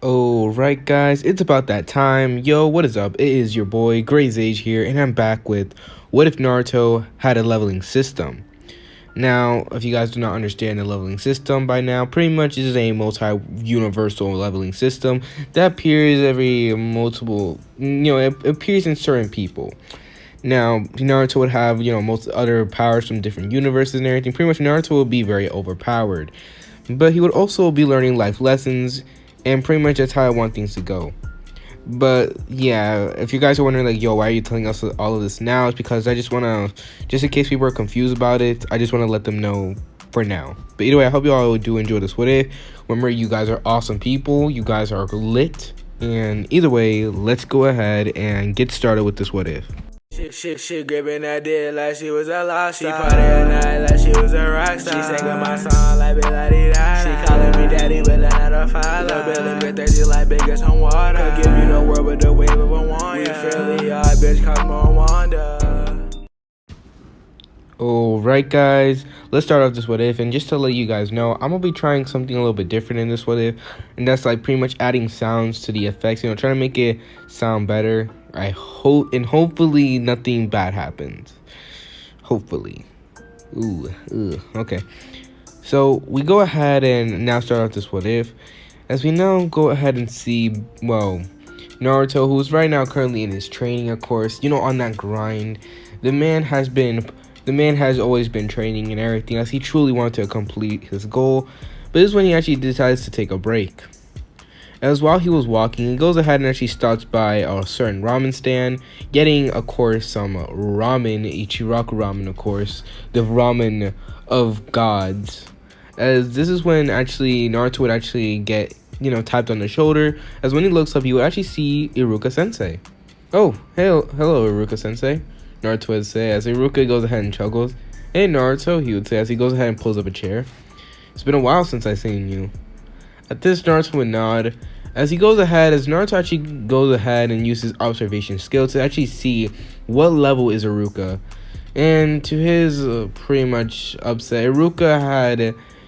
Alright guys, it's about that time. Yo, what is up? It is your boy Gray's Age here, and I'm back with What If Naruto Had a Leveling System? Now, if you guys do not understand the leveling system by now, pretty much it is a multi-universal leveling system that appears every multiple, it appears in certain people. Now, Naruto would have, most other powers from different universes and everything. Pretty much Naruto would be very overpowered. But he would also be learning life lessons, and pretty much that's how I want things to go. But yeah, if you guys are wondering like, yo, why are you telling us all of this now? It's because I just want to, just in case people are confused about it, I just want to let them know for now. But either way, I hope you all do enjoy this What If. Remember, you guys are awesome people. You guys are lit. And either way, let's go ahead and get started with this What If. She gripping that dick like she was a lost star. She party at night like she was a rock star. She singing my song like Billy-Di-Da. She calling me daddy, but not a father. Billy been thirsty like big as some water. Could give you the world with the wave of a wand. We feel the yard, bitch, Cosmo and Wanda. Alright guys, let's start off this What If, and just to let you guys know, I'm going to be trying something a little bit different in this What If, and that's like pretty much adding sounds to the effects, trying to make it sound better. I hope, and hopefully nothing bad happens. Hopefully. Okay. So we go ahead and now start off this What If. As we now go ahead and see, well, Naruto, who's right now currently in his training, of course, on that grind. The man has always been training and everything, as he truly wanted to complete his goal. But this is when he actually decides to take a break. As while he was walking, he goes ahead and actually stops by a certain ramen stand, getting, of course, some ramen, Ichiraku ramen, of course, the ramen of gods. As this is when actually Naruto would actually get, tapped on the shoulder, as when he looks up, he would actually see Iruka-sensei. Oh, hello Iruka-sensei, Naruto would say, as Iruka goes ahead and chuckles. Hey Naruto, he would say, as he goes ahead and pulls up a chair. It's been a while since I've seen you. At this, Naruto would nod. As Naruto actually goes ahead and uses observation skill to actually see what level is Iruka. And to his pretty much upset,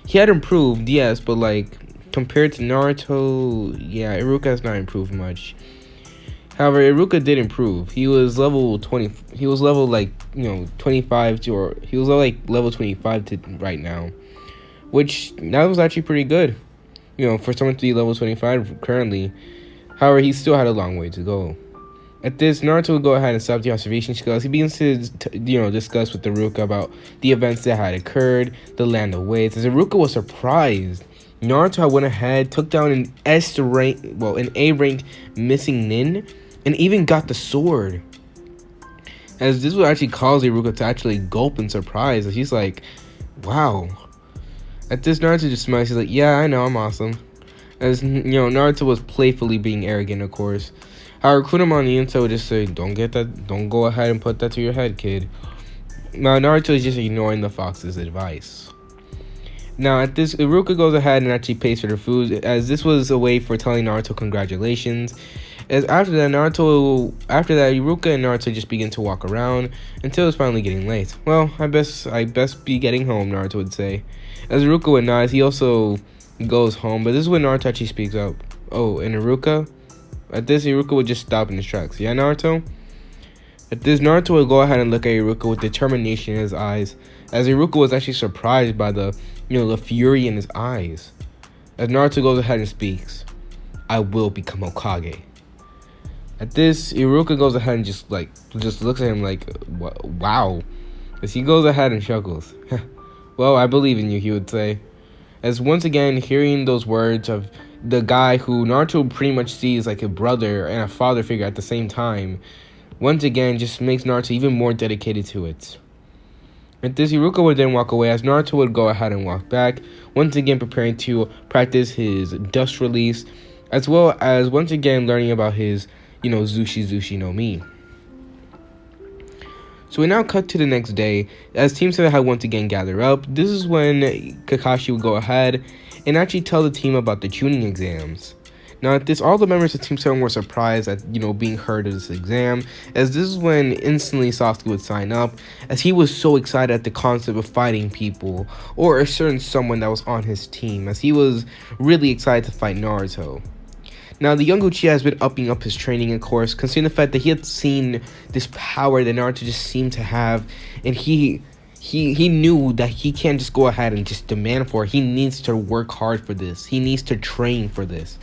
he had improved, yes, but like compared to Naruto, yeah, Iruka has not improved much. However, Iruka did improve. He was level 20. He was level 25 to, or he was level 25 to right now, which that was actually pretty good. For someone to be level 25 currently. However, he still had a long way to go. At this, Naruto would go ahead and stop the observation skills. He begins to, discuss with Iruka about the events that had occurred, the land of waves. As Iruka was surprised, Naruto went ahead, took down an A rank missing nin, and even got the sword. As this would actually cause Iruka to actually gulp in surprise. As he's like, wow. At this, Naruto just smiles. He's like, yeah, I know, I'm awesome. As, Naruto was playfully being arrogant, of course. However, Kurama would just say, don't go ahead and put that to your head, kid. Now, Naruto is just ignoring the fox's advice. Now, at this, Iruka goes ahead and actually pays for their food, as this was a way for telling Naruto congratulations. As after that, Iruka and Naruto just begin to walk around until it's finally getting late. Well, I best be getting home, Naruto would say. As Iruka would nod, he also goes home, but this is when Naruto actually speaks up. Oh, and Iruka? At this, Iruka would just stop in his tracks. Yeah, Naruto? At this, Naruto would go ahead and look at Iruka with determination in his eyes, as Iruka was actually surprised by the fury in his eyes. As Naruto goes ahead and speaks, I will become Hokage. At this, Iruka goes ahead and just looks at him like, wow. As he goes ahead and chuckles. Well, I believe in you, he would say. As once again, hearing those words of the guy who Naruto pretty much sees like a brother and a father figure at the same time, once again just makes Naruto even more dedicated to it. At this, Iruka would then walk away, as Naruto would go ahead and walk back, once again preparing to practice his dust release, as well as once again learning about his, Zushi no Mi. So we now cut to the next day, as Team 7 had once again gathered up. This is when Kakashi would go ahead and actually tell the team about the tuning exams. Now at this, all the members of Team 7 were surprised at, being heard of this exam, as this is when instantly Sasuke would sign up, as he was so excited at the concept of fighting people, or a certain someone that was on his team, as he was really excited to fight Naruto. Now, the young Uchiha has been upping up his training, of course, considering the fact that he had seen this power that Naruto just seemed to have, and he knew that he can't just go ahead and just demand for it. He needs to work hard for this. He needs to train for this.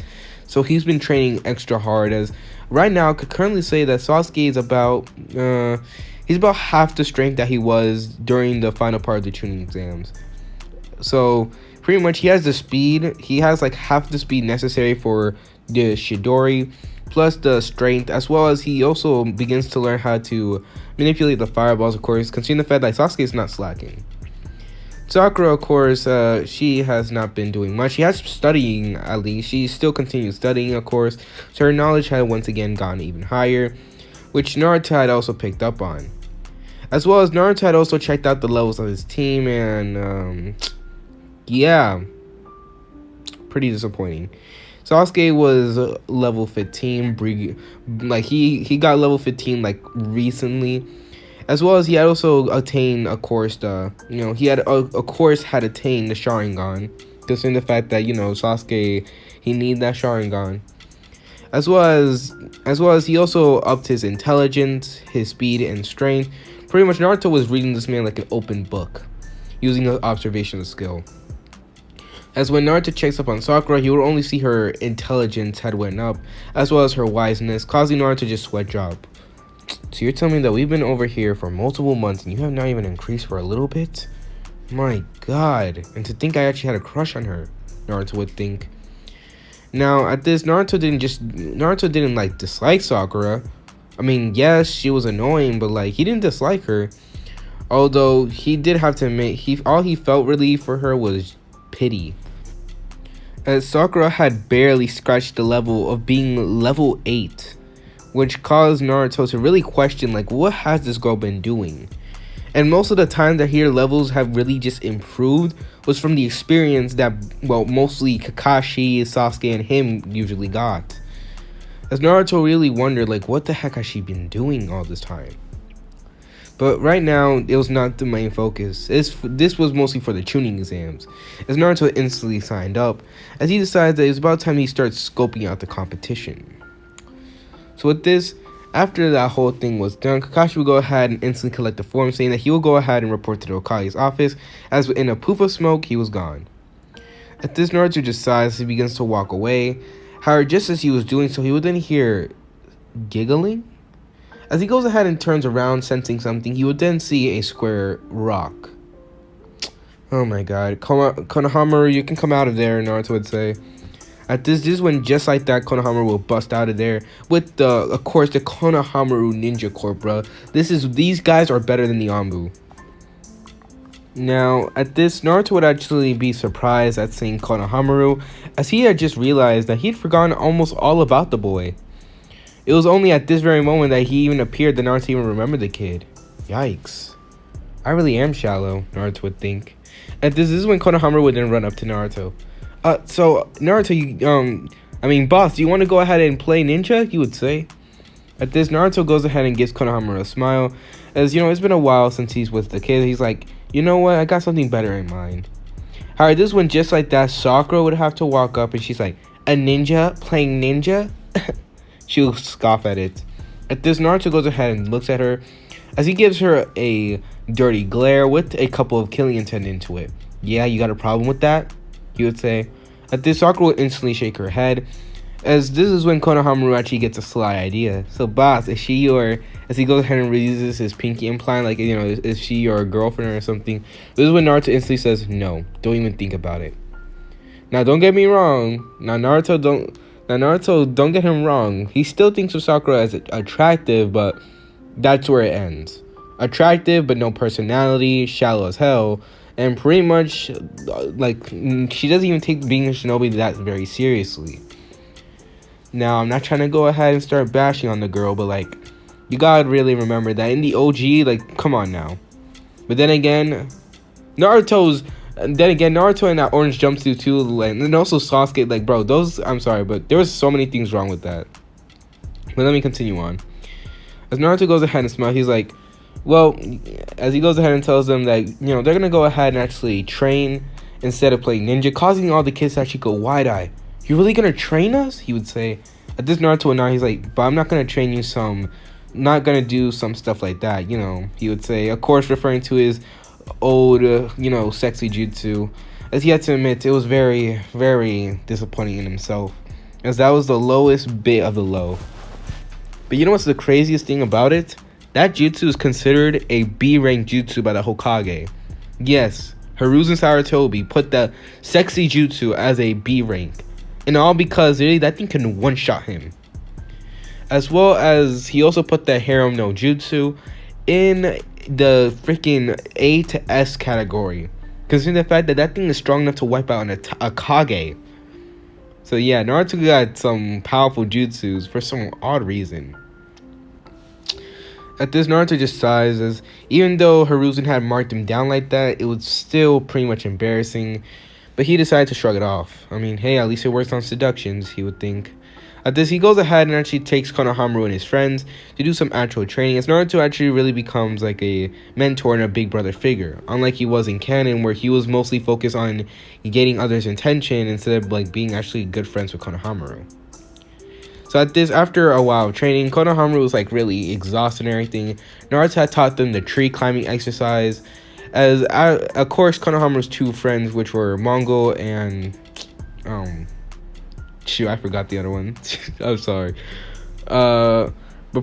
So he's been training extra hard. As right now, I could currently say that Sasuke is about he's about half the strength that he was during the final part of the Chunin exams. So pretty much he has the speed. He has like half the speed necessary for the Chidori, plus the strength, as well as he also begins to learn how to manipulate the fireballs, of course, considering the fact that Sasuke is not slacking. Sakura, of course, she has not been doing much. She has studying, at least. She still continues studying, of course, so her knowledge had once again gone even higher, which Naruto had also picked up on. As well as Naruto had also checked out the levels of his team, and yeah, pretty disappointing. Sasuke was level 15, like he got level 15 like recently, as well as he had also attained, of course, he had of course had attained the Sharingan, considering the fact that Sasuke, he needed that Sharingan, as well as he also upped his intelligence, his speed, and strength. Pretty much Naruto was reading this man like an open book, using the observational skill. As when Naruto checks up on Sakura, he would only see her intelligence had went up, as well as her wiseness, causing Naruto to just sweat drop. So you're telling me that we've been over here for multiple months and you have not even increased for a little bit? My god. And to think I actually had a crush on her, Naruto would think. Now, at this, Naruto didn't like dislike Sakura. I mean, yes, she was annoying, but like he didn't dislike her. Although he did have to admit, all he felt really for her was pity, as Sakura had barely scratched the level of being level 8, which caused Naruto to really question, like, what has this girl been doing? And most of the time that her levels have really just improved was from the experience that, well, mostly Kakashi, Sasuke, and him usually got. As Naruto really wondered, like, what the heck has she been doing all this time? But right now, it was not the main focus. This was mostly for the Chunin exams, as Naruto instantly signed up, as he decided that it was about time he starts scoping out the competition. So with this, after that whole thing was done, Kakashi would go ahead and instantly collect the form, saying that he will go ahead and report to the Hokage's office, as in a poof of smoke, he was gone. At this, Naruto just sighs as he begins to walk away. However, just as he was doing so, he would then hear giggling. As he goes ahead and turns around, sensing something, he would then see a square rock. Oh my god. Konohamaru, you can come out of there, Naruto would say. At this is when, just like that, Konohamaru will bust out of there with of course, the Konohamaru Ninja Corps, bro. These guys are better than the Anbu. Now, at this, Naruto would actually be surprised at seeing Konohamaru, as he had just realized that he'd forgotten almost all about the boy. It was only at this very moment that he even appeared that Naruto even remembered the kid. Yikes. I really am shallow, Naruto would think. And this is when Konohamaru would then run up to Naruto. So, Naruto, boss, do you want to go ahead and play ninja? He would say. At this, Naruto goes ahead and gives Konohamaru a smile. As, it's been a while since he's with the kid. He's like, you know what? I got something better in mind. However, this is when, just like that, Sakura would have to walk up and she's like, a ninja playing ninja? She'll scoff at it. At this, Naruto goes ahead and looks at her, as he gives her a dirty glare with a couple of killing intent into it. Yeah, you got a problem with that? He would say. At this, Sakura will instantly shake her head, as this is when Konohamaru actually gets a sly idea. So, boss, is she your... As he goes ahead and reuses his pinky implant, like, is she your girlfriend or something? This is when Naruto instantly says, no, don't even think about it. Now, don't get me wrong. Naruto, don't get him wrong. He still thinks of Sakura as attractive, but that's where it ends. Attractive, but no personality, shallow as hell, and pretty much, like, she doesn't even take being a shinobi that very seriously. Now, I'm not trying to go ahead and start bashing on the girl, but, like, you gotta really remember that in the OG, like, come on now. But then again, Naruto in that orange jumpsuit too, and also Sasuke, like, bro, I'm sorry, but there was so many things wrong with that. But let me continue on. As Naruto goes ahead and smiles, he's like, well, as he goes ahead and tells them that, they're gonna go ahead and actually train instead of playing ninja, causing all the kids to actually go wide-eye. "You really gonna train us?" He would say. At this, Naruto would nod. He's like, "But I'm not gonna train you not gonna do some stuff like that, you know." He would say, of course, referring to his old, sexy jutsu. As he had to admit, it was very, very disappointing in himself, as that was the lowest bit of the low. But you know what's the craziest thing about it? That jutsu is considered a B rank jutsu by the Hokage. Yes, Hiruzen Sarutobi put the sexy jutsu as a B rank. And all because really that thing can one-shot him. As well as he also put the harem no jutsu in the freaking A to S category. Considering the fact that that thing is strong enough to wipe out a Kage. So yeah, Naruto got some powerful jutsus for some odd reason. At this, Naruto just sighs, as even though Hiruzen had marked him down like that, it was still pretty much embarrassing. But he decided to shrug it off. I mean, hey, at least it works on seductions, he would think. At this, he goes ahead and actually takes Konohamaru and his friends to do some actual training, as Naruto actually really becomes like a mentor and a big brother figure, unlike he was in canon, where he was mostly focused on getting others' attention instead of like being actually good friends with Konohamaru. So at this, after a while of training, Konohamaru was like really exhausted and everything. Naruto had taught them the tree climbing exercise, as of course Konohamaru's two friends, which were Mongol and I forgot the other one. I'm sorry. But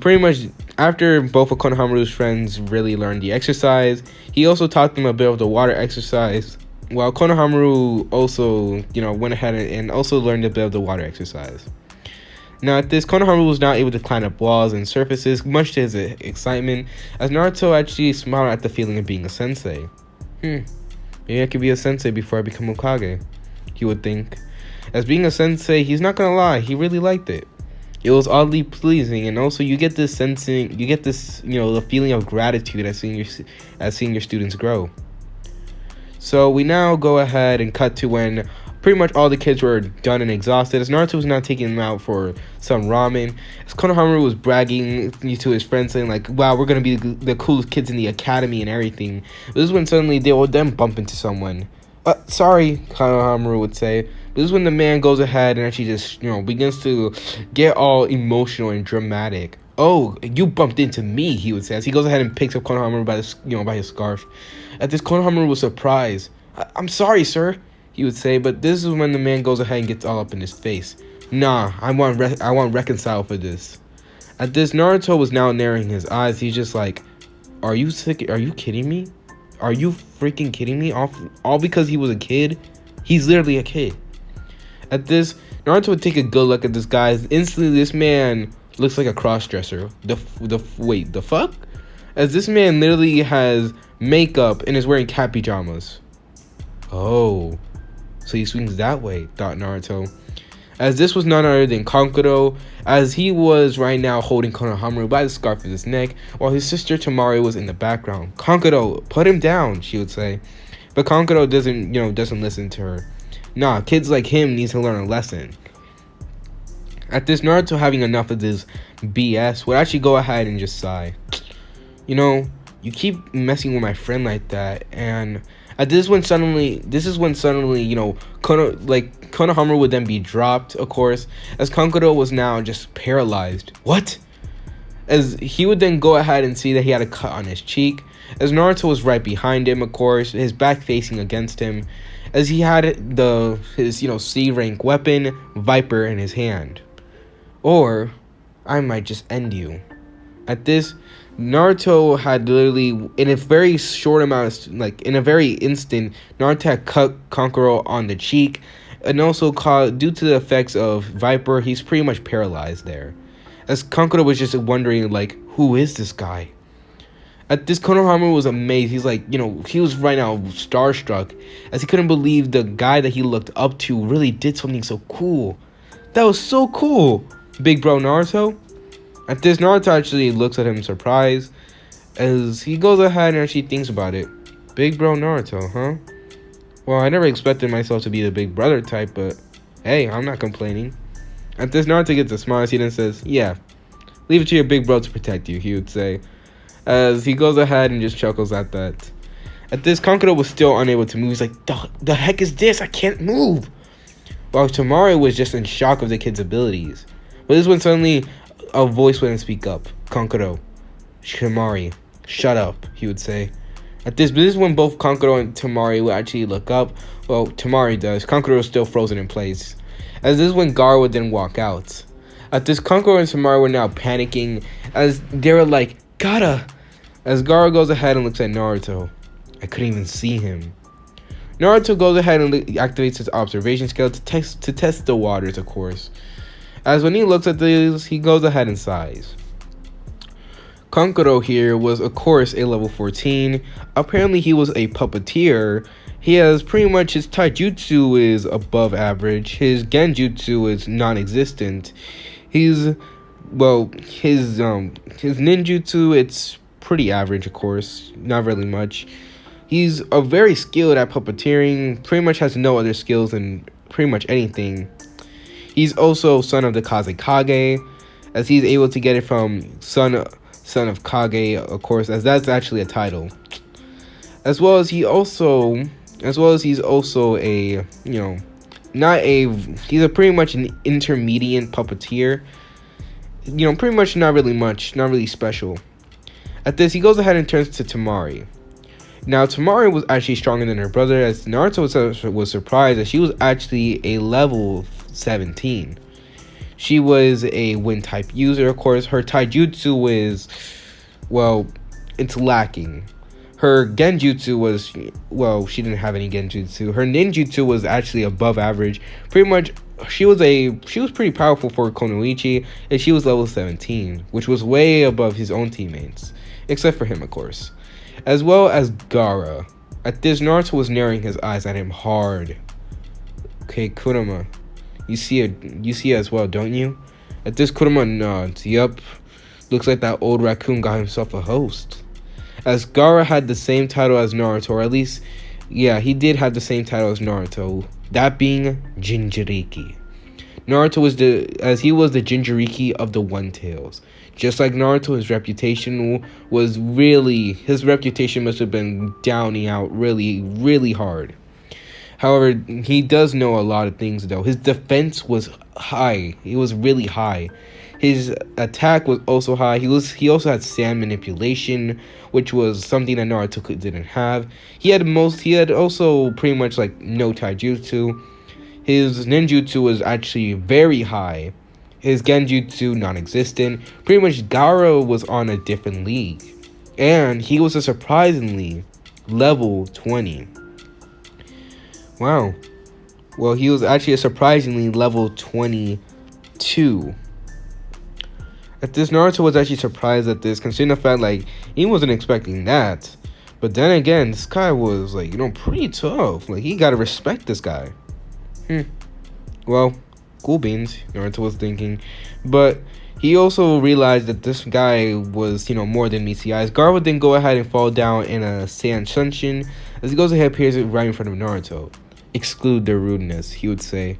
pretty much after both of Konohamaru's friends really learned the exercise, he also taught them a bit of the water exercise, while Konohamaru also, went ahead and also learned a bit of the water exercise. Now at this, Konohamaru was not able to climb up walls and surfaces, much to his excitement, as Naruto actually smiled at the feeling of being a sensei. Maybe I could be a sensei before I become Hokage, he would think. As being a sensei, he's not gonna lie, he really liked it. It was oddly pleasing, and also you get this the feeling of gratitude as seeing your students grow. So we now go ahead and cut to when pretty much all the kids were done and exhausted, as Naruto was now taking them out for some ramen, as Konohamaru was bragging to his friends, saying like, wow, we're gonna be the coolest kids in the academy and everything. This is when suddenly they will then bump into someone. Sorry, Konohamaru would say. This is when the man goes ahead and actually just, begins to get all emotional and dramatic. "Oh, you bumped into me," he would say, as he goes ahead and picks up Konohamaru by his scarf. At this, Konohamaru was surprised. I'm sorry, sir," he would say, but this is when the man goes ahead and gets all up in his face. "Nah, I want reconcile for this." At this, Naruto was now narrowing his eyes. He's just like, "Are you sick? Are you kidding me? Are you freaking kidding me? All because he was a kid? He's literally a kid." At this, Naruto would take a good look at this guy. Instantly, this man looks like a cross-dresser. Wait, the fuck? As this man literally has makeup and is wearing cat pajamas. Oh, so he swings that way, thought Naruto. As this was none other than Kankuro, as he was right now holding Konohamaru by the scarf of his neck, while his sister Tamari was in the background. "Kankuro, put him down," she would say. But Kankuro doesn't listen to her. Nah, kids like him need to learn a lesson. At this, Naruto, having enough of this BS, would actually go ahead and just sigh. You keep messing with my friend like that, and this is when suddenly, Konohamaru would then be dropped, of course, as Kankuro was now just paralyzed. What? As he would then go ahead and see that he had a cut on his cheek, as Naruto was right behind him, of course, his back facing against him, as he had his C rank weapon, Viper, in his hand. "Or I might just end you." At this, Naruto had literally, in a very short amount of, in a very instant, Naruto had cut Kankuro on the cheek, and also due to the effects of Viper, he's pretty much paralyzed there. As Kankuro was just wondering, who is this guy? At this, Konohamaru was amazed. He's like, he was right now starstruck, as he couldn't believe the guy that he looked up to really did something so cool. That was so cool, big bro Naruto. At this, Naruto actually looks at him surprised, as he goes ahead and actually thinks about it. Big bro Naruto, huh? Well, I never expected myself to be the big brother type, but hey, I'm not complaining. At this, Naruto gets a smile as he then says, "Yeah, leave it to your big bro to protect you," he would say, as he goes ahead and just chuckles at that. At this, Kankuro was still unable to move. He's like, the heck is this? I can't move. while Tamari was just in shock of the kid's abilities. But this when suddenly a voice wouldn't speak up. Kankuro, Tamari, shut up, he would say. This is when both Kankuro and Tamari would actually look up. Well, Tamari does. Kankuro is still frozen in place. As this is when Gaara would then walk out. At this, Kankuro and Tamari were now panicking as they were like, Gaara! As Gaara goes ahead and looks at Naruto. I couldn't even see him. Naruto goes ahead and activates his observation skill to test the waters, of course. As when he looks at these, he goes ahead and sighs. Kankuro here was, of course, a level 14. Apparently, he was a puppeteer. He has pretty much his taijutsu is above average. His genjutsu is non-existent. His ninjutsu, it's pretty average, of course. Not really much. He's very skilled at puppeteering. Pretty much has no other skills in pretty much anything. He's also son of the Kazekage, as he's able to get it from son of Kage, of course, as that's actually a title. As well as he's also a, he's a pretty much an intermediate puppeteer. Pretty much not really special. At this, he goes ahead and turns to Tamari. Now, Tamari was actually stronger than her brother, as Naruto was surprised that she was actually a level 17. She was a wind type user, of course. Her taijutsu is, it's lacking. Her genjutsu was, she didn't have any genjutsu. Her ninjutsu was actually above average. Pretty much, she was pretty powerful for Konoichi, and she was level 17, which was way above his own teammates, except for him, of course. As well as Gaara. At this, Naruto was narrowing his eyes at him hard. Okay, Kurama, you see it as well, don't you? At this, Kurama nods. Yup, looks like that old raccoon got himself a host. As Gaara had the same title as Naruto, or at least, yeah, he did have the same title as Naruto, that being Jinchuriki. Naruto was the Jinchuriki of the One Tails. Just like Naruto, his reputation must have been downing out really, really hard. However, he does know a lot of things, though. His defense was high. It was really high. His attack was also high. He also had sand manipulation, which was something that Naruto didn't have. He had also pretty much like no taijutsu. His ninjutsu was actually very high. His genjutsu non-existent. Pretty much Gaara was on a different league. And he was a surprisingly level 20. Wow. Well, he was actually a surprisingly level 22. At this, Naruto was actually surprised at this, considering the fact, like, he wasn't expecting that. But then again, this guy was, like, pretty tough. Like, he gotta respect this guy. Well, cool beans, Naruto was thinking. But he also realized that this guy was, more than meets the eyes. Gaara would then go ahead and fall down in a sand Shunshin. As he goes ahead and appears right in front of Naruto. Exclude their rudeness, he would say,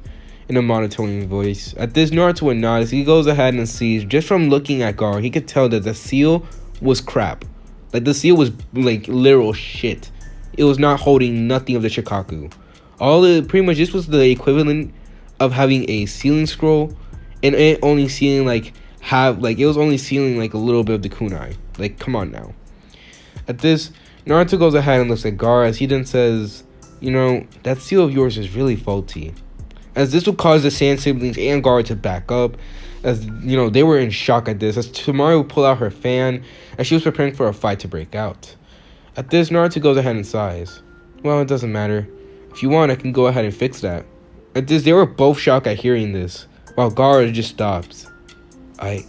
in a monotone voice. At this, Naruto would nod as he goes ahead and sees, just from looking at Gaara, he could tell that the seal was crap. Like, the seal was, like, literal shit. It was not holding nothing of the Shikaku. Pretty much, this was the equivalent of having a sealing scroll, and it only sealing, it was only sealing, like, a little bit of the kunai. Like, come on now. At this, Naruto goes ahead and looks at Gaara as he then says, that seal of yours is really faulty. As this would cause the Sand siblings and Gaara to back up, as, they were in shock at this, as Tamari would pull out her fan, as she was preparing for a fight to break out. At this, Naruto goes ahead and sighs. Well, it doesn't matter. If you want, I can go ahead and fix that. At this, they were both shocked at hearing this, while Gaara just stops. I'll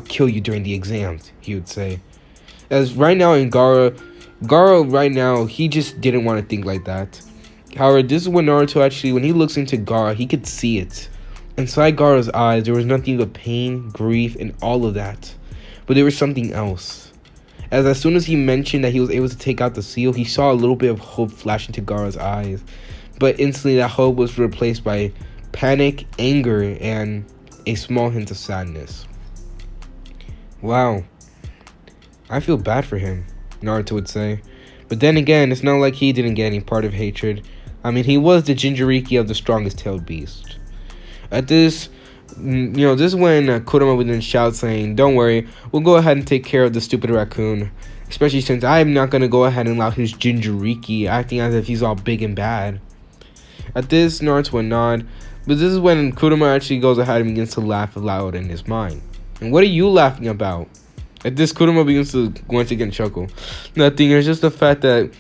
kill you during the exams, he would say. As right now in Gaara right now, he just didn't want to think like that. However, this is when Naruto actually, when he looks into Gaara, he could see it. Inside Gaara's eyes, there was nothing but pain, grief, and all of that. But there was something else. As soon as he mentioned that he was able to take out the seal, he saw a little bit of hope flash into Gaara's eyes. But instantly, that hope was replaced by panic, anger, and a small hint of sadness. Wow. I feel bad for him, Naruto would say. But then again, it's not like he didn't get any part of hatred. I mean, he was the Jinchuriki of the strongest tailed beast. At this, this is when Kurama would then shout saying, "Don't worry, we'll go ahead and take care of the stupid raccoon. Especially since I'm not going to go ahead and allow his Jinchuriki acting as if he's all big and bad." At this, Naruto would nod, but this is when Kurama actually goes ahead and begins to laugh aloud in his mind. "And what are you laughing about?" At this, Kurama begins to once again chuckle. "Nothing, it's just the fact that,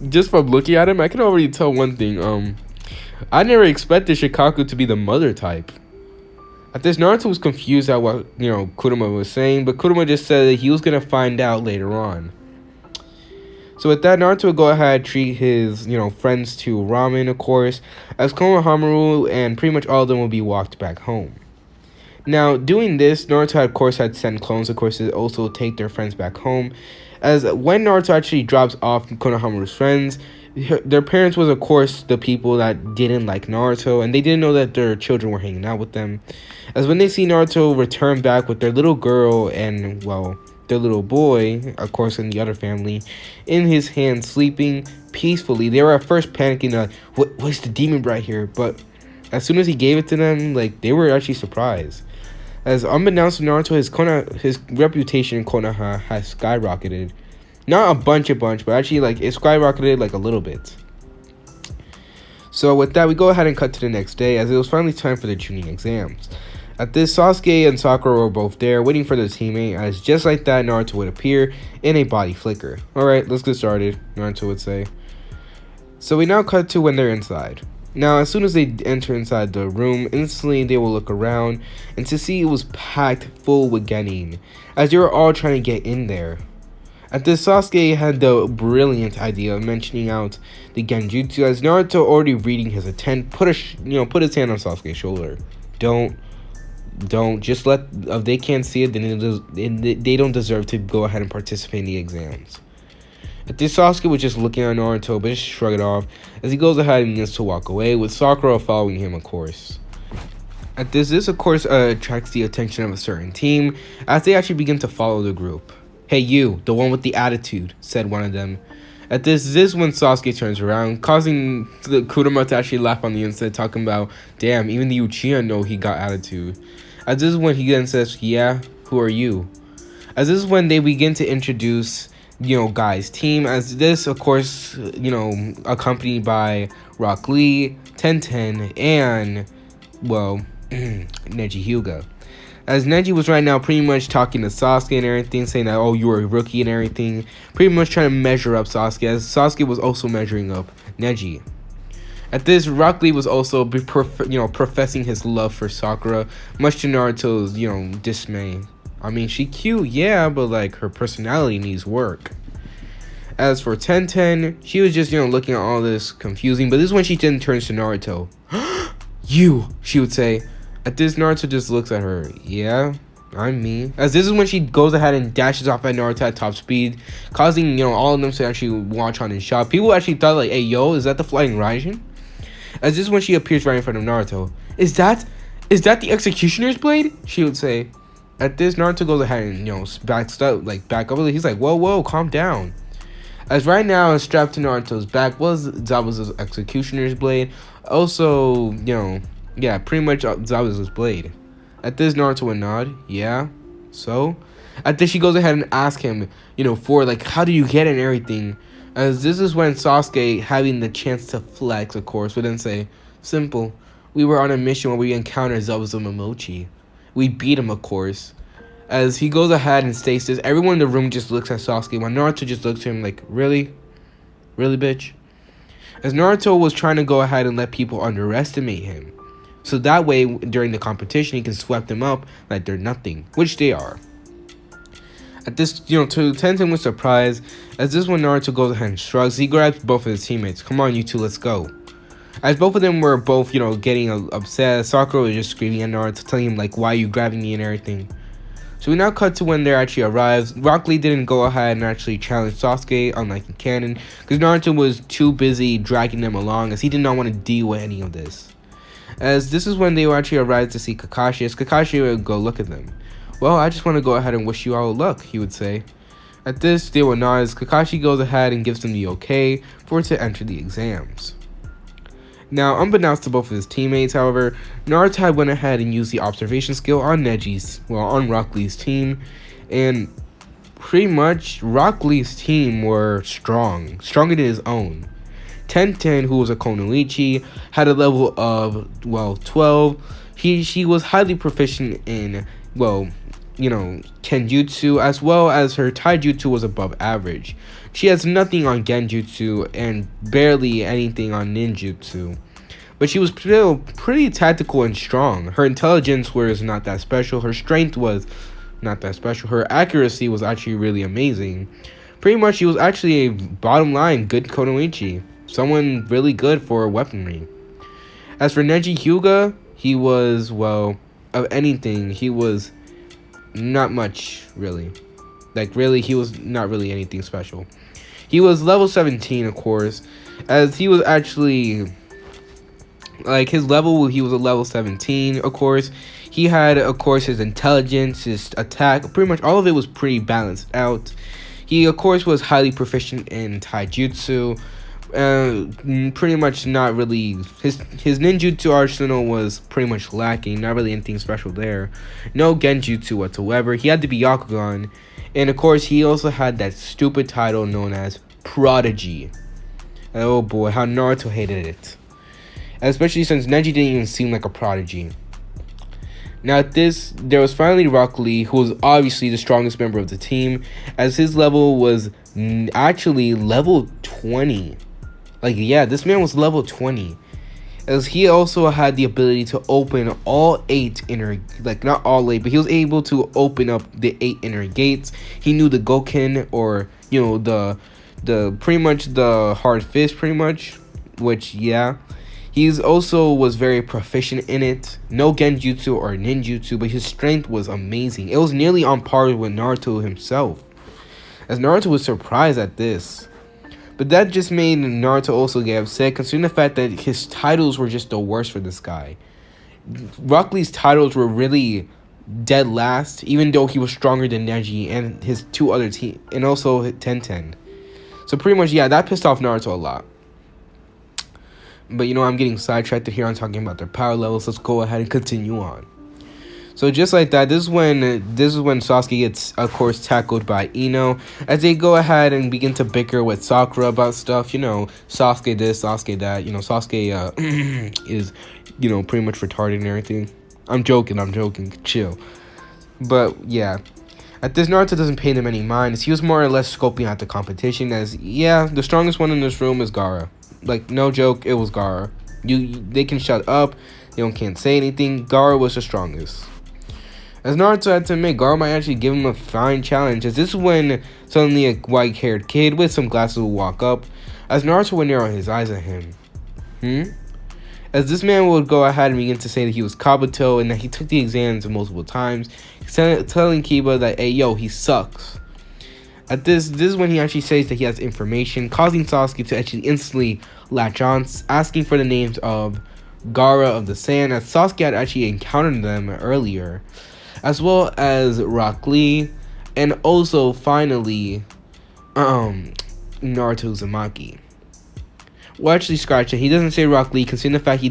just from looking at him, I can already tell one thing. I never expected Shikaku to be the mother type." At this, Naruto was confused at what, Kurama was saying, but Kurama just said that he was going to find out later on. So with that, Naruto would go ahead and treat his, friends to ramen, of course, as Konohamaru and pretty much all of them will be walked back home. Now, doing this, Naruto, of course, had sent clones, of course, to also take their friends back home, as when Naruto actually drops off Konohamaru's friends, their parents was, of course, the people that didn't like Naruto, and they didn't know that their children were hanging out with them. As when they see Naruto return back with their little girl and, well, their little boy, of course, in the other family, in his hand, sleeping peacefully, they were at first panicking, like, what's the demon right here? But as soon as he gave it to them, like, they were actually surprised. As unbeknownst to Naruto, his reputation in Konoha has skyrocketed. Not a bunch, but actually, like, it skyrocketed, like, a little bit. So with that, we go ahead and cut to the next day, as it was finally time for the Chunin exams. At this, Sasuke and Sakura were both there, waiting for their teammate, as just like that, Naruto would appear in a body flicker. "Alright, let's get started," Naruto would say. So we now cut to when they're inside. Now, as soon as they enter inside the room, instantly they will look around, and to see it was packed full with genin, as they were all trying to get in there. At this, Sasuke had the brilliant idea of mentioning out the genjutsu, as Naruto, already reading his intent, put his hand on Sasuke's shoulder. Don't just let, if they can't see it, then they don't deserve to go ahead and participate in the exams. At this, Sasuke was just looking at Naruto, but just shrug it off as he goes ahead and begins to walk away, with Sakura following him, of course. At this of course attracts the attention of a certain team, as they actually begin to follow the group. "Hey you, the one with the attitude," said one of them. At this is when Sasuke turns around, causing the Kurama to actually laugh on the inside, talking about, "Damn, even the Uchiha know he got attitude." As this is when he then says, "Yeah, who are you?" As this is when they begin to introduce, Guy's team, as this, of course, accompanied by Rock Lee, Tenten, and, well, Neji Hyuga. As Neji was right now pretty much talking to Sasuke and everything, saying that, "Oh, you were a rookie," and everything, pretty much trying to measure up Sasuke, as Sasuke was also measuring up Neji. At this, Rock Lee was also professing his love for Sakura, much to Naruto's, dismay. I mean, she cute, yeah, but like her personality needs work. As for Tenten, she was just, looking at all this confusing, but this is when she then turns to Naruto. "You," she would say. At this, Naruto just looks at her. "Yeah, I'm me." As this is when she goes ahead and dashes off at Naruto at top speed, causing, all of them to actually watch on and shout. People actually thought, like, "Hey, yo, is that the flying Raijin?" As this is when she appears right in front of Naruto. Is that the Executioner's blade?" she would say. At this, Naruto goes ahead and, back up. He's like, whoa, calm down. As right now, strapped to Naruto's back was Zabuza's Executioner's blade. Also, pretty much Zabuza's blade. At this, Naruto would nod. "Yeah, so?" At this, she goes ahead and asks him, for, like, how do you get it and everything. As this is when Sasuke, having the chance to flex, of course, would then say, "Simple. We were on a mission where we encountered Zabuza Momochi. We beat him, of course." As he goes ahead and states this, everyone in the room just looks at Sasuke, while Naruto just looks at him like, "Really? Really, bitch?" As Naruto was trying to go ahead and let people underestimate him, so that way, during the competition, he can sweep them up like they're nothing, which they are. At this, to Tenten was surprised, as this when Naruto goes ahead and shrugs, he grabs both of his teammates. "Come on, you two, let's go." As both of them were both, getting upset, Sakura was just screaming at Naruto, telling him, like, "Why are you grabbing me?" and everything. So we now cut to when they actually arrives. Rock Lee didn't go ahead and actually challenge Sasuke, unlike in canon, because Naruto was too busy dragging them along, as he did not want to deal with any of this. As this is when they actually arrived to see Kakashi, as Kakashi would go look at them. "Well, I just want to go ahead and wish you all luck," he would say. At this, they will nod as Kakashi goes ahead and gives them the okay for to enter the exams. Now, unbeknownst to both of his teammates, however, Naruto had went ahead and used the observation skill on on Rock Lee's team, and pretty much Rock Lee's team were stronger than his own. Tenten, who was a Konoichi, had a level of 12. She was highly proficient in Kenjutsu, as well as her Taijutsu was above average. She has nothing on Genjutsu and barely anything on Ninjutsu, but she was still pretty tactical and strong. Her intelligence was not that special. Her strength was not that special. Her accuracy was actually really amazing. Pretty much, she was actually a bottom line good Konoichi. Someone really good for weaponry. As for Neji Hyuga, he was, of anything, he was not much, really. He was not really anything special. He was level 17, of course, as he was actually, his level, he was a level 17, of course. He had, of course, his intelligence, his attack, pretty much all of it was pretty balanced out. He, of course, was highly proficient in Taijutsu. Pretty much not really, his ninjutsu arsenal was pretty much lacking, not really anything special there. No genjutsu whatsoever. He had to be Yakugan, and of course he also had that stupid title known as Prodigy. Oh boy, how Naruto hated it, especially since Neji didn't even seem like a prodigy. Now there was finally Rock Lee, who was obviously the strongest member of the team, as his level was actually level 20. This man was level 20. As he also had the ability to open all 8 inner, not all 8, but he was able to open up the 8 inner gates. He knew the Goken, or, the pretty much the hard fist, pretty much, which, yeah. He's also was very proficient in it. No genjutsu or ninjutsu, but his strength was amazing. It was nearly on par with Naruto himself, as Naruto was surprised at this. But that just made Naruto also get upset, considering the fact that his titles were just the worst for this guy. Rock Lee's titles were really dead last, even though he was stronger than Neji and his 2 other team, and also Tenten. So pretty much, yeah, that pissed off Naruto a lot. But I'm getting sidetracked here on talking about their power levels. Let's go ahead and continue on. So just like that, this is when Sasuke gets, of course, tackled by Ino, as they go ahead and begin to bicker with Sakura about stuff. Sasuke this, Sasuke that. Sasuke is, pretty much retarded and everything. I'm joking. Chill. But yeah, at this, Naruto doesn't pay them any mind, as he was more or less scoping out the competition. As the strongest one in this room is Gaara. No joke, it was Gaara. They can shut up. They can't say anything. Gaara was the strongest. As Naruto had to admit, Gaara might actually give him a fine challenge, as this is when suddenly a white-haired kid with some glasses will walk up, as Naruto would narrow his eyes at him. As this man would go ahead and begin to say that he was Kabuto and that he took the exams multiple times, telling Kiba that, hey, yo, he sucks. At this is when he actually says that he has information, causing Sasuke to actually instantly latch on, asking for the names of Gaara of the Sand, as Sasuke had actually encountered them earlier, as well as Rock Lee, and also finally Naruto Uzumaki. Well, actually, scratch it. He doesn't say Rock Lee, considering the fact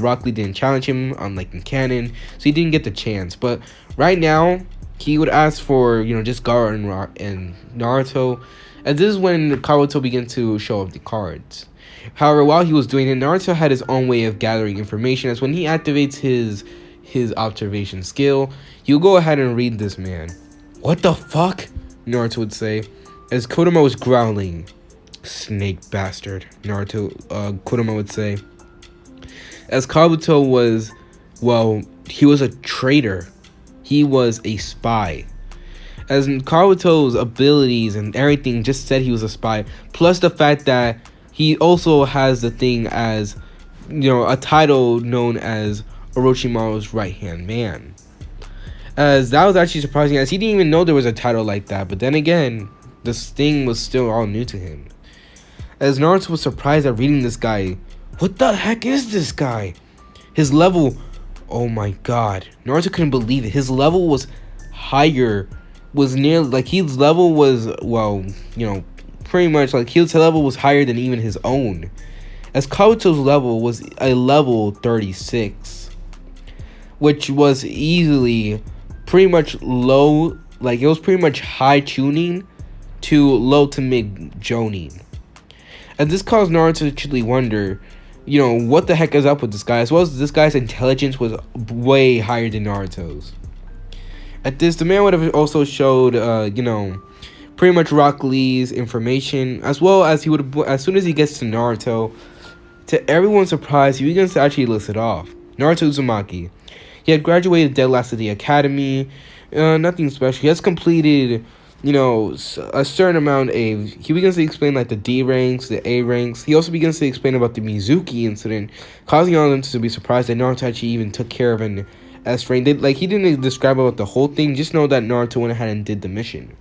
Rock Lee didn't challenge him, unlike in canon, so he didn't get the chance. But right now, he would ask for, just Gaara and Naruto, and this is when Kabuto began to show up the cards. However, while he was doing it, Naruto had his own way of gathering information, as when he activates his observation skill, he'll go ahead and read this man. What the fuck? Naruto would say, as Kodama was growling. Snake bastard, Kodama would say. As Kabuto was, he was a traitor. He was a spy. As Kabuto's abilities and everything just said he was a spy, plus the fact that he also has the thing as, a title known as Orochimaru's right-hand man. As that was actually surprising, as he didn't even know there was a title like that, but then again, this thing was still all new to him. As Naruto was surprised at reading this guy. What the heck is this guy? His level, oh my god. Naruto couldn't believe it. His level was higher, was near, his level was, pretty much, his level was higher than even his own. as Kabuto's level was a level 36, which was easily pretty much low, like it was pretty much high tuning to low to mid joning. And this caused Naruto to actually wonder, what the heck is up with this guy, as well as this guy's intelligence was way higher than Naruto's. At this, the man would have also showed, pretty much Rock Lee's information, as well as he would, as soon as he gets to Naruto, to everyone's surprise, he begins to actually list it off. Naruto Uzumaki. He had graduated dead last at the academy, nothing special. He has completed, a certain amount of, he begins to explain like the D ranks, the A ranks. He also begins to explain about the Mizuki incident, causing all of them to be surprised that Naruto actually even took care of an S rank. He didn't describe about the whole thing, just know that Naruto went ahead and did the mission.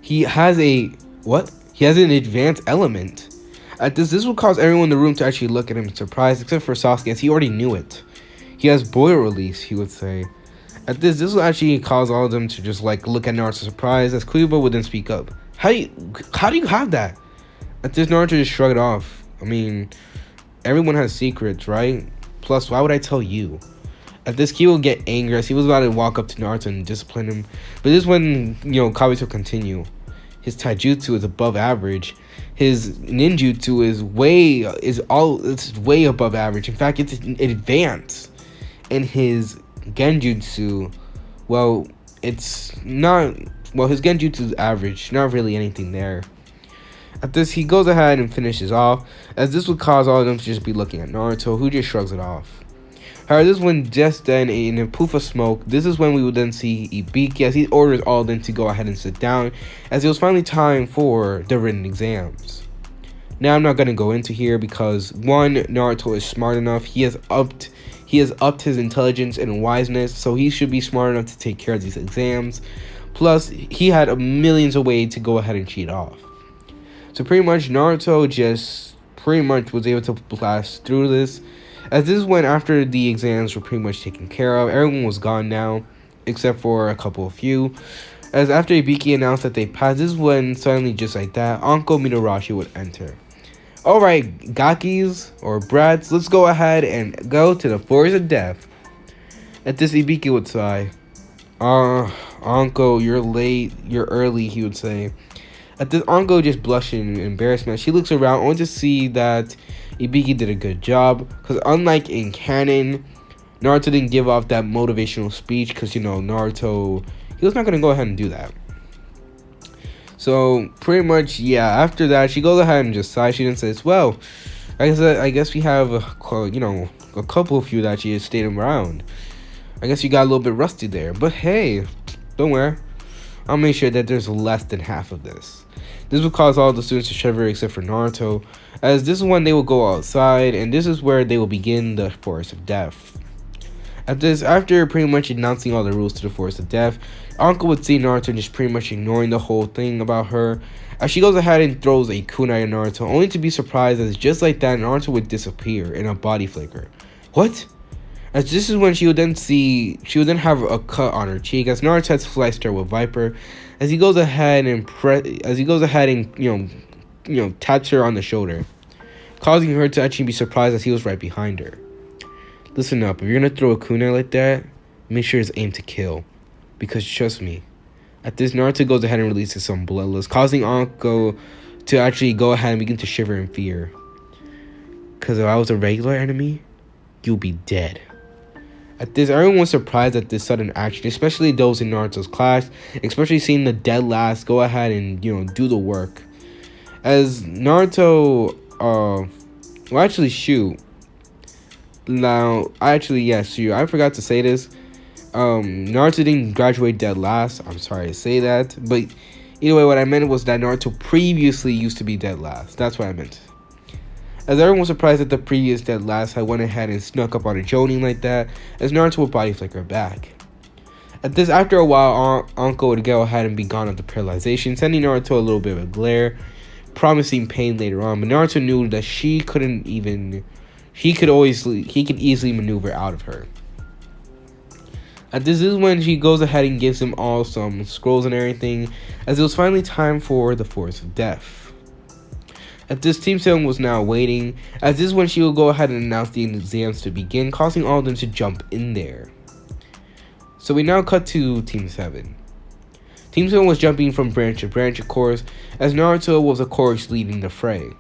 He has a, what? He has an advanced element. At this will cause everyone in the room to actually look at him in surprise, except for Sasuke, as he already knew it. He has boil release, he would say. At this will actually cause all of them to just like look at Naruto surprised, as Kuiba would then speak up. How do you have that? At this, Naruto just shrugged off. I mean, everyone has secrets, right? Plus, why would I tell you? At this, Kiba would get angry as he was about to walk up to Naruto and discipline him. But this is when, Kabuto continue. His taijutsu is above average. His ninjutsu is way above average. In fact, it's advanced. And his genjutsu, it's not, his genjutsu is average. Not really anything there. At this, he goes ahead and finishes off, as this would cause all of them to just be looking at Naruto, who just shrugs it off. However, this is when just then, in a poof of smoke, this is when we would then see Ibiki as he orders all of them to go ahead and sit down, as it was finally time for the written exams. Now, I'm not going to go into here because, one, Naruto is smart enough. He has upped his intelligence and wiseness, so he should be smart enough to take care of these exams. Plus, he had millions of ways to go ahead and cheat off. So pretty much, Naruto just pretty much was able to blast through this. As this is when, after the exams were pretty much taken care of, everyone was gone now, except for a few. As after Ibiki announced that they passed, this is when, suddenly just like that, Anko Mitarashi would enter. Alright, Gakis, or brats, let's go ahead and go to the Forest of Death. At this, Ibiki would sigh. Anko, you're late, you're early, he would say. At this, Anko just blushing in embarrassment. She looks around only to see that Ibiki did a good job, because unlike in canon, Naruto didn't give off that motivational speech, because, Naruto, he was not going to go ahead and do that. So, pretty much, yeah, after that, she goes ahead and just sighs. She didn't say, well, I guess we have, a couple of you that actually stayed around. I guess you got a little bit rusty there, but hey, don't worry. I'll make sure that there's less than half of this. This will cause all the students to shiver except for Naruto, as this is when they will go outside, and this is where they will begin the Forest of Death. After pretty much announcing all the rules to the Forest of Death, Anko would see Naruto just pretty much ignoring the whole thing about her, as she goes ahead and throws a kunai at Naruto, only to be surprised as just like that, Naruto would disappear in a body flicker. What? As this is when she would then have a cut on her cheek, as Naruto had sliced her with Viper, as he goes ahead and taps her on the shoulder, causing her to actually be surprised as he was right behind her. Listen up, if you're gonna throw a kunai like that, make sure it's aimed to kill, because trust me. At this, Naruto goes ahead and releases some bloodlust, causing Anko to actually go ahead and begin to shiver in fear. Because if I was a regular enemy, you'll be dead. At this, everyone was surprised at this sudden action, especially those in Naruto's class, especially seeing the dead last go ahead and, do the work. As Naruto, shoot. Now, I forgot to say this. Naruto didn't graduate dead last. I'm sorry to say that. But either way, what I meant was that Naruto previously used to be dead last. That's what I meant. As everyone was surprised that the previous dead last had went ahead and snuck up on a Jonin like that, as Naruto would body flicker back. At this, after a while, Anko would go ahead and be gone of the paralyzation, sending Naruto a little bit of a glare, promising pain later on. But Naruto knew that he could easily maneuver out of her. This is when she goes ahead and gives them all some scrolls and everything, as it was finally time for the Forest of Death. At this, Team 7 was now waiting, as this is when she will go ahead and announce the exams to begin, causing all of them to jump in there. So we now cut to Team 7. Team 7 was jumping from branch to branch, of course, as Naruto was, of course, leading the fray.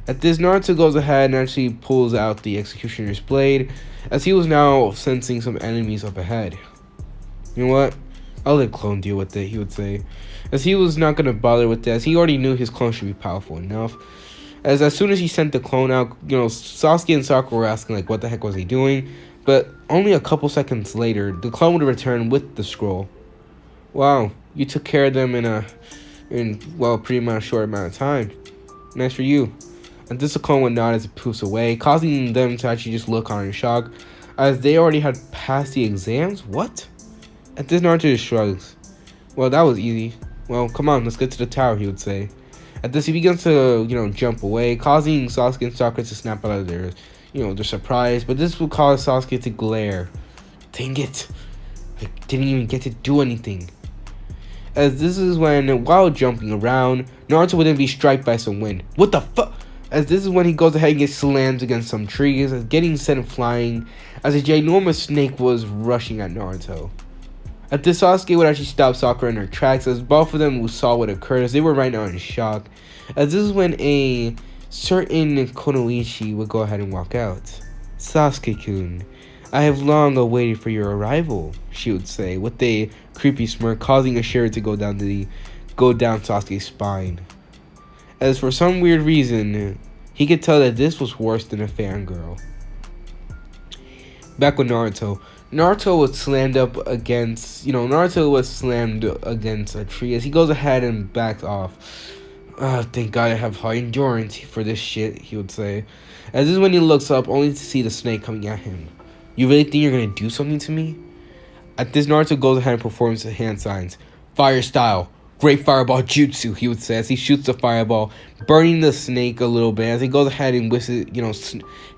At this, Naruto goes ahead and actually pulls out the Executioner's Blade, as he was now sensing some enemies up ahead. You know what? I'll let Clone deal with it, he would say, as he was not going to bother with that, as he already knew his clone should be powerful enough. As soon as he sent the clone out, Sasuke and Sakura were asking, like, what the heck was he doing? But only a couple seconds later, the clone would return with the scroll. Wow, you took care of them in pretty much a short amount of time. Nice for you. And this, the clone would nod as it poofs away, causing them to actually just look on in shock, as they already had passed the exams? What? At this, Naruto just shrugs. Well, that was easy. Well, come on, let's get to the tower, he would say. At this, he begins to, jump away, causing Sasuke and Sakura to snap out of their surprise. But this will cause Sasuke to glare. Dang it. I didn't even get to do anything. As this is when, while jumping around, Naruto would then be struck by some wind. What the fuck? As this is when he goes ahead and gets slammed against some trees, as getting sent flying, as a ginormous snake was rushing at Naruto. At this, Sasuke would actually stop Sakura in her tracks, as both of them saw what occurred, as they were right now in shock. As this is when a certain Konoichi would go ahead and walk out. Sasuke-kun, I have long awaited for your arrival, she would say, with a creepy smirk, causing a shiver to go down Sasuke's spine. As for some weird reason, he could tell that this was worse than a fangirl. Back with Naruto was slammed against a tree, as he goes ahead and backs off. Thank God I have high endurance for this shit, he would say. As this is when he looks up, only to see the snake coming at him. You really think you're gonna do something to me? At this, Naruto goes ahead and performs the hand signs. Fire style. Great fireball jutsu, he would say, as he shoots the fireball, burning the snake a little bit, as he goes ahead and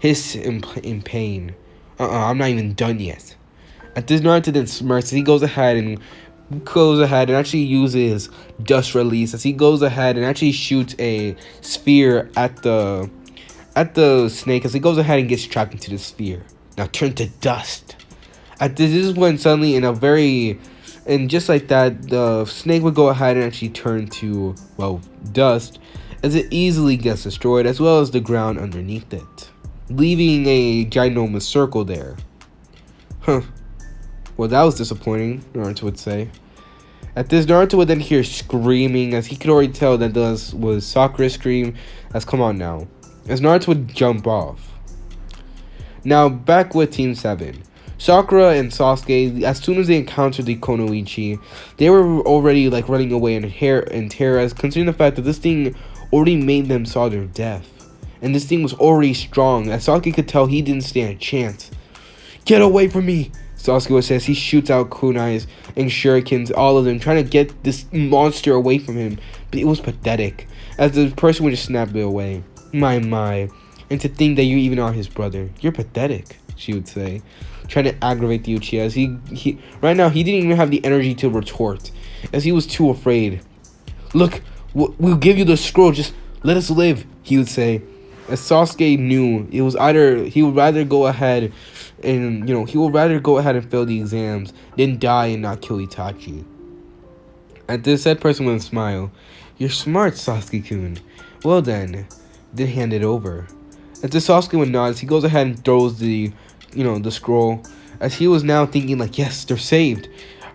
hiss in pain. I'm not even done yet. At this, Naruto then smirks, as he goes ahead and actually uses dust release, as he goes ahead and actually shoots a sphere at the snake, as he goes ahead and gets trapped into the sphere. Now turn to dust. At this is when suddenly and just like that, the snake would go ahead and actually turn to, dust, as it easily gets destroyed, as well as the ground underneath it, leaving a ginormous circle there. Huh. Well, that was disappointing, Naruto would say. At this, Naruto would then hear screaming, as he could already tell that this was Sakura's scream, as come on now, as Naruto would jump off. Now, back with Team 7. Sakura and Sasuke, as soon as they encountered the Konoichi, they were already running away in terror, as considering the fact that this thing already made them saw their death. And this thing was already strong, as Sasuke could tell he didn't stand a chance. Get away from me, Sasuke would say as he shoots out kunais and shurikens, all of them, trying to get this monster away from him. But it was pathetic, as the person would just snap it away. My. And to think that you even are his brother. You're pathetic, she would say, trying to aggravate the Uchiha, as he right now he didn't even have the energy to retort, as he was too afraid. Look, we'll give you the scroll, just let us live, he would say, as Sasuke knew it was either he would rather go ahead and fail the exams than die and not kill Itachi. At this, said person would smile. You're smart, Sasuke-kun. Well then hand it over. At this, Sasuke would nod as he goes ahead and throws the scroll, as he was now thinking yes, they're saved.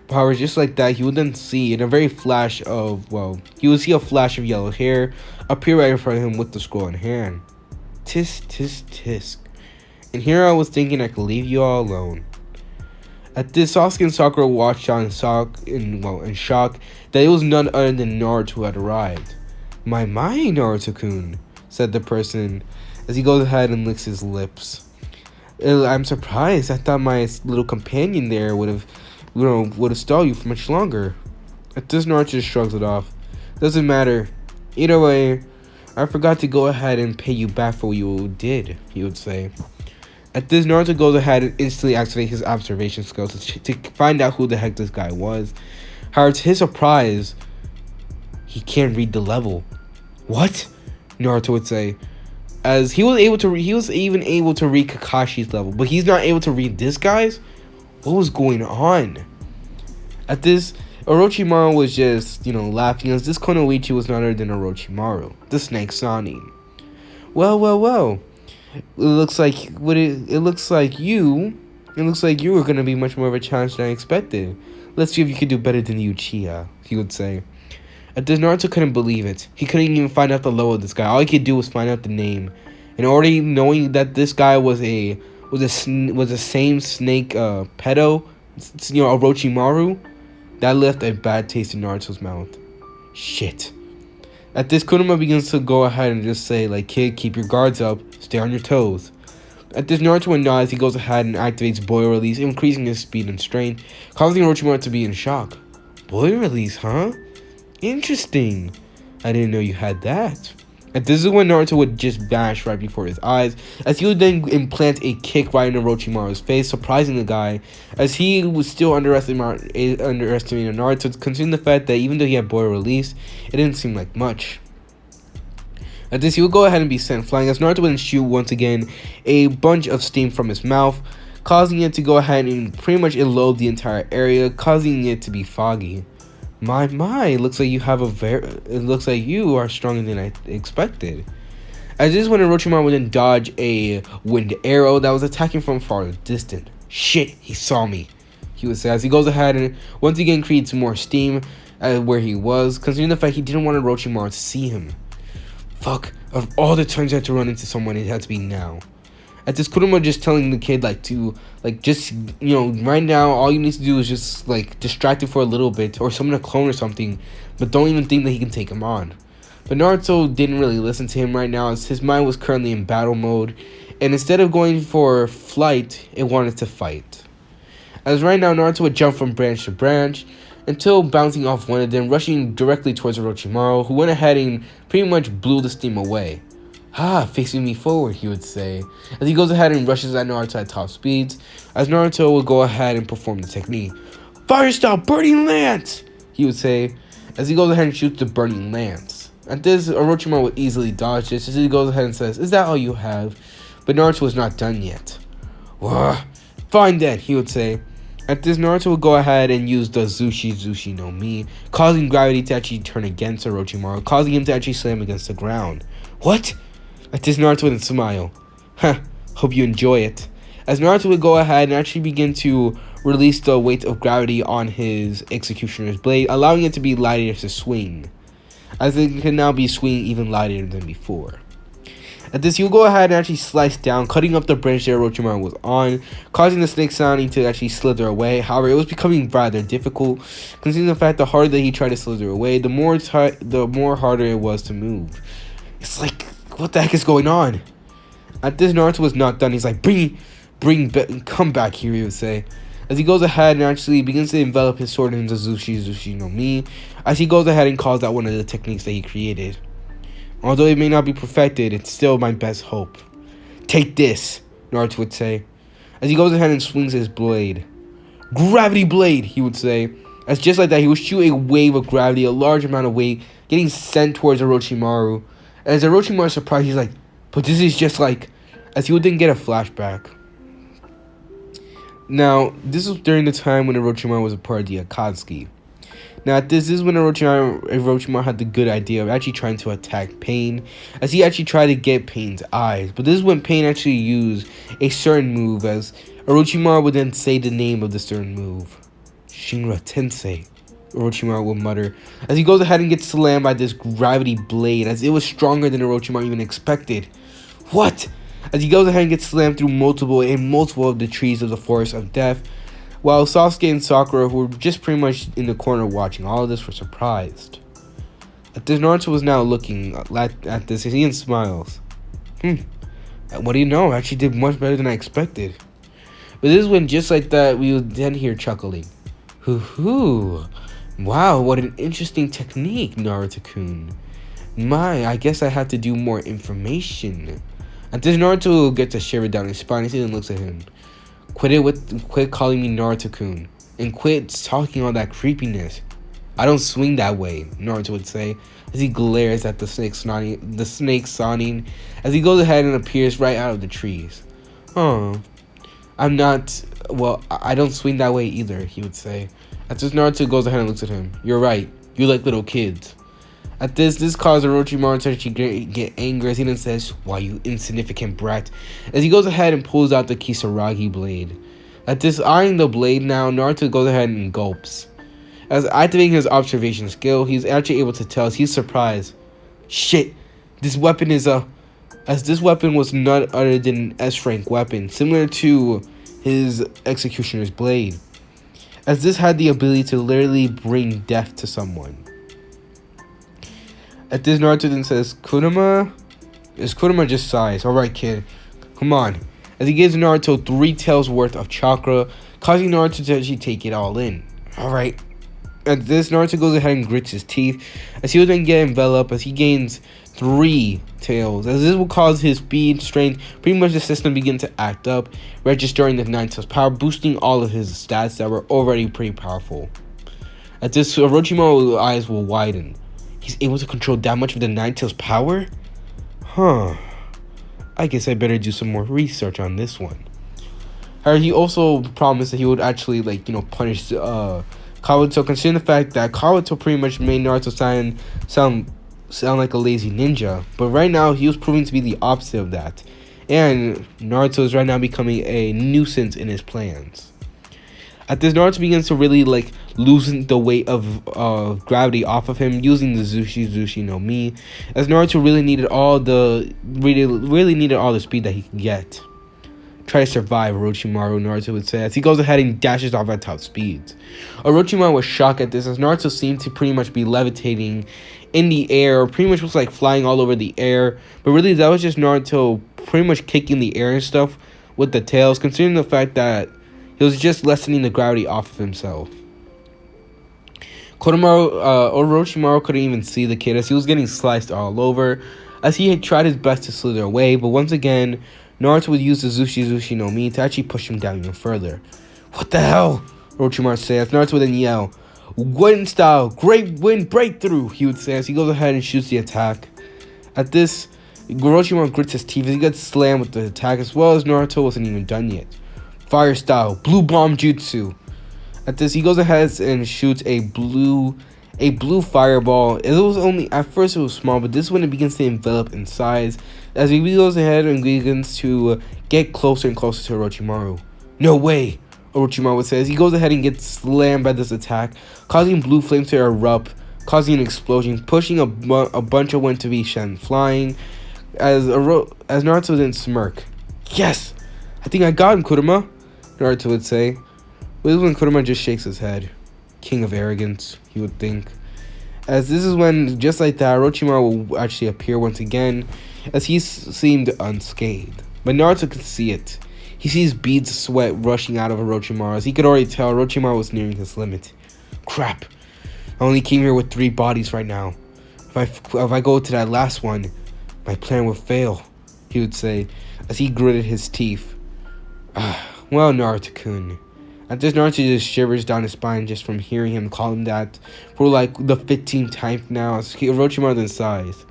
However, just like that, he would then see in a very flash of, he would see a flash of yellow hair appear right in front of him with the scroll in hand. Tisk, tisk, tisk. And here I was thinking I could leave you all alone. At this, Sasuke and Sakura watched on in shock that it was none other than Naruto who had arrived. My, Naruto-kun, said the person, as he goes ahead and licks his lips. I'm surprised. I thought my little companion there would have stalled you for much longer. At this, Naruto just shrugs it off. Doesn't matter. Either way, I forgot to go ahead and pay you back for what you did, he would say. At this, Naruto goes ahead and instantly activates his observation skills to find out who the heck this guy was. However, to his surprise, he can't read the level. What? Naruto would say. As he was even able to read Kakashi's level, but he's not able to read this guy's? What was going on? At this, Orochimaru was just, laughing, as this Kunoichi was none other than Orochimaru, the Snake Sanin. Well. It looks like you were gonna be much more of a challenge than I expected. Let's see if you can do better than Uchiha, he would say. At this, Naruto couldn't believe it. He couldn't even find out the level of this guy. All he could do was find out the name, and already knowing that this guy was the same snake pedo, Orochimaru, that left a bad taste in Naruto's mouth. Shit. At this, Kurama begins to go ahead and just say, like, kid, keep your guards up, stay on your toes. At this, Naruto nods. He goes ahead and activates Boil Release, increasing his speed and strength, causing Orochimaru to be in shock. Boil Release, huh? Interesting. I didn't know you had that. And this is when Naruto would just bash right before his eyes, as he would then implant a kick right in Orochimaru's face, surprising the guy, as he was still underestimating Naruto, considering the fact that even though he had Boil Release, it didn't seem like much. At this, he would go ahead and be sent flying, as Naruto would shoot once again a bunch of steam from his mouth, causing it to go ahead and pretty much elope the entire area, causing it to be foggy. My, looks like you are stronger than I expected. As this is when Orochimaru would then dodge a wind arrow that was attacking from farther distant. Shit, he saw me, he would say, as he goes ahead and once again creates more steam where he was, considering the fact he didn't want Orochimaru to see him. Fuck, of all the times I had to run into someone, it had to be now. At this, Kurama just telling the kid, right now, all you need to do is just, distract him for a little bit, or summon a clone or something, but don't even think that he can take him on. But Naruto didn't really listen to him right now, as his mind was currently in battle mode, and instead of going for flight, it wanted to fight. As right now, Naruto would jump from branch to branch, until bouncing off one of them, rushing directly towards Orochimaru, who went ahead and pretty much blew the steam away. Facing me forward, he would say, as he goes ahead and rushes at Naruto at top speeds, as Naruto will go ahead and perform the technique. Fire style burning lance, he would say, as he goes ahead and shoots the burning lance. At this, Orochimaru will easily dodge this, as he goes ahead and says, is that all you have? But Naruto was not done yet. Fine then, he would say. At this, Naruto would go ahead and use the Zushi no Mi, causing gravity to actually turn against Orochimaru, causing him to actually slam against the ground. What? At this, Naruto would smile. Hope you enjoy it. As Naruto would go ahead and actually begin to release the weight of gravity on his Executioner's blade, allowing it to be lighter to swing, as it can now be swinging even lighter than before. At this, he will go ahead and actually slice down, cutting up the branch that Orochimaru was on, causing the snake sounding to actually slither away. However, it was becoming rather difficult, considering the fact the harder that he tried to slither away, the more harder it was to move. It's like, what the heck is going on? At this, Naruto was not done. He's like, come back here, he would say, as he goes ahead and actually begins to envelop his sword into Zushi no Mi, as he goes ahead and calls out one of the techniques that he created. Although it may not be perfected, it's still my best hope. Take this, Naruto would say, as he goes ahead and swings his blade. Gravity blade, he would say, as just like that, he would shoot a wave of gravity, a large amount of weight, getting sent towards Orochimaru. As Orochimaru is surprised, he's like, but this is just like, as he would then get a flashback. Now, this was during the time when Orochimaru was a part of the Akatsuki. Now, this is when Orochimaru had the good idea of actually trying to attack Pain, as he actually tried to get Pain's eyes. But this is when Pain actually used a certain move, as Orochimaru would then say the name of the certain move. Shinra Tensei, Orochimaru will mutter, as he goes ahead and gets slammed by this gravity blade, as it was stronger than Orochimaru even expected. What? As he goes ahead and gets slammed through multiple of the trees of the Forest of Death, while Sasuke and Sakura, who were just pretty much in the corner watching all of this, were surprised. At this, Naruto was now looking at this, and he smiles. What do you know? I actually did much better than I expected. But this is when, just like that, we would then hear chuckling. Hoo-hoo. Wow, what an interesting technique, Naruto-kun. I guess I had to do more information. At this, Naruto gets a shiver down his spine as he then looks at him. Quit calling me Naruto-kun, and quit talking all that creepiness. I don't swing that way, Naruto would say, as he glares at the snake sawing, as he goes ahead and appears right out of the trees. Oh, I'm not, well, I don't swing that way either, he would say. At this, Naruto goes ahead and looks at him. You're right, you like little kids. At this causes Orochimaru to actually get angry as he then says, why, you insignificant brat, as he goes ahead and pulls out the Kisaragi blade. At this, eyeing the blade now, Naruto goes ahead and gulps. As activating his observation skill, he's actually able to tell as he's surprised. Shit, this weapon is as this weapon was none other than an S-rank weapon, similar to his executioner's blade. As this had the ability to literally bring death to someone. At this, Naruto then says, Kurama just sighs. Alright, kid, come on. As he gives Naruto 3 tails worth of chakra, causing Naruto to actually take it all in. Alright. At this, Naruto goes ahead and grits his teeth as he will then get enveloped as he gains 3 tails. As this will cause his speed, strength, pretty much the system begin to act up, registering the 9 tails power, boosting all of his stats that were already pretty powerful. At this, Orochimaru's eyes will widen. He's able to control that much of the 9 tails power? Huh. I guess I better do some more research on this one. However, he also promised that he would actually, punish Kawato, considering the fact that Kawato pretty much made Naruto sound like a lazy ninja. But right now, he was proving to be the opposite of that. And Naruto is right now becoming a nuisance in his plans. At this, Naruto begins to really loosen the weight of gravity off of him using the Zushi no Mi, as Naruto really needed all the speed that he could get. Try to survive, Orochimaru, Naruto would say, as he goes ahead and dashes off at top speeds. Orochimaru was shocked at this, as Naruto seemed to pretty much be levitating in the air, or pretty much was flying all over the air, but really that was just Naruto pretty much kicking the air and stuff with the tails, considering the fact that he was just lessening the gravity off of himself. Orochimaru couldn't even see the kid as he was getting sliced all over, as he had tried his best to slither away, but once again, Naruto would use the Zushi no Mi to actually push him down even further. What the hell? Orochimaru says. Naruto would then yell, Wind style, great wind breakthrough, he would say as he goes ahead and shoots the attack. At this, Orochimaru grits his teeth as he gets slammed with the attack, as well as Naruto wasn't even done yet. Fire style, blue bomb jutsu. At this, he goes ahead and shoots a blue fireball. It was only, at first it was small, but this one it begins to envelop in size as he goes ahead and begins to get closer and closer to Orochimaru. No way, Orochimaru says. He goes ahead and gets slammed by this attack, causing blue flames to erupt, causing an explosion, pushing a bunch of wind to be sent flying, as Naruto then smirk. Yes, I think I got him, Kurama, Naruto would say. But this is when Kurama just shakes his head. King of arrogance, he would think. As this is when, just like that, Orochimaru will actually appear once again, as he seemed unscathed. But Naruto could see it. He sees beads of sweat rushing out of Orochimaru, as he could already tell Orochimaru was nearing his limit. Crap. I only came here with 3 bodies right now. If I go to that last one, my plan will fail, he would say, as he gritted his teeth. Well, Naruto-kun. At this, Naruto just shivers down his spine just from hearing him call him that for the 15th time now, as Orochimaru then sighs.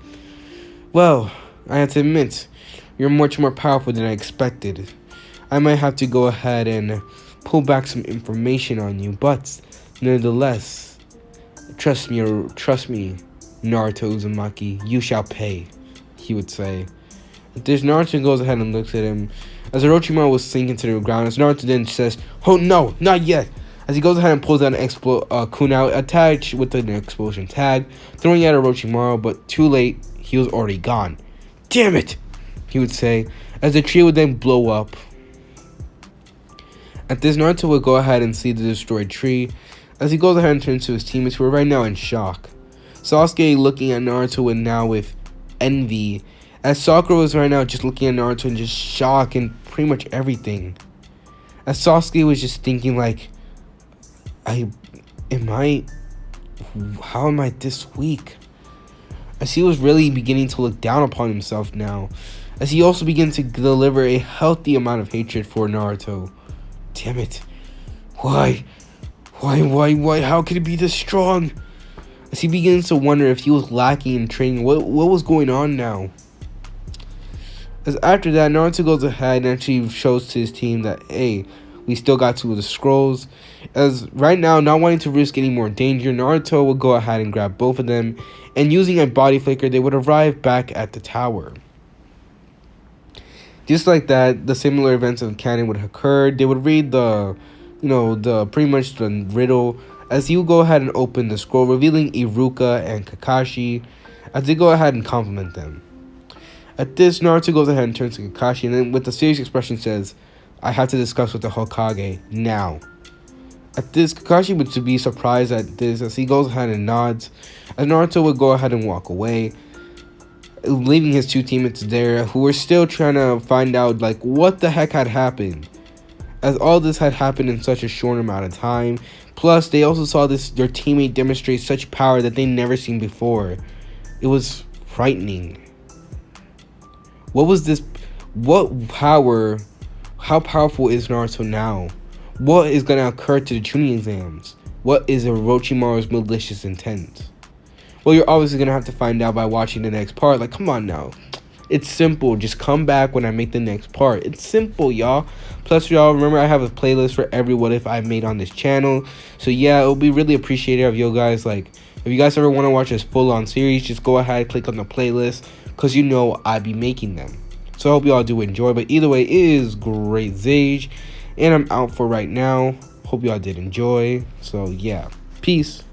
Well, I have to admit, you're much more powerful than I expected. I might have to go ahead and pull back some information on you, but nonetheless, trust me, Naruto Uzumaki, you shall pay, he would say. At this, Naruto goes ahead and looks at him, as Orochimaru was sinking to the ground, as Naruto then says, oh no, not yet, as he goes ahead and pulls out an kunai attached with an explosion tag, throwing it at Orochimaru, but too late, he was already gone. Damn it, he would say, as the tree would then blow up. At this, Naruto would go ahead and see the destroyed tree, as he goes ahead and turns to his teammates who are right now in shock. Sasuke looking at Naruto and now with envy, as Sakura was right now just looking at Naruto in just shock and pretty much everything. As Sasuke was just thinking how am I this weak? As he was really beginning to look down upon himself now, as he also began to deliver a healthy amount of hatred for Naruto. Damn it. Why? How could it be this strong? as he begins to wonder if he was lacking in training. What was going on now? As after that, Naruto goes ahead and actually shows to his team that, hey, we still got two of the scrolls. As right now, not wanting to risk any more danger, Naruto will go ahead and grab both of them, and using a body flicker, they would arrive back at the tower. Just like that, the similar events of canon would occur. They would read the pretty much the riddle, as you go ahead and open the scroll, revealing Iruka and Kakashi, as they go ahead and compliment them. At this, Naruto goes ahead and turns to Kakashi, and then with a serious expression says, I have to discuss with the Hokage now. At this, Kakashi would be surprised at this, as he goes ahead and nods, as Naruto would go ahead and walk away, leaving his two teammates there, who were still trying to find out, like, what the heck had happened, as all this had happened in such a short amount of time. Plus, they also saw their teammate demonstrate such power that they never seen before. It was frightening. What was this? What power? How powerful is Naruto now? What is going to occur to the Chunin exams? What is Orochimaru's malicious intent? Well, you're obviously going to have to find out by watching the next part. Like, come on now. It's simple. Just come back when I make the next part. It's simple, y'all. Plus, y'all, remember I have a playlist for every what if I made on this channel. So, yeah, it will be really appreciated of you guys. Like, if you guys ever want to watch this full-on series, just go ahead, click on the playlist, because you know I be making them. So, I hope you all do enjoy. But either way, it is Great Zage, and I'm out for right now. Hope y'all did enjoy. So, yeah. Peace.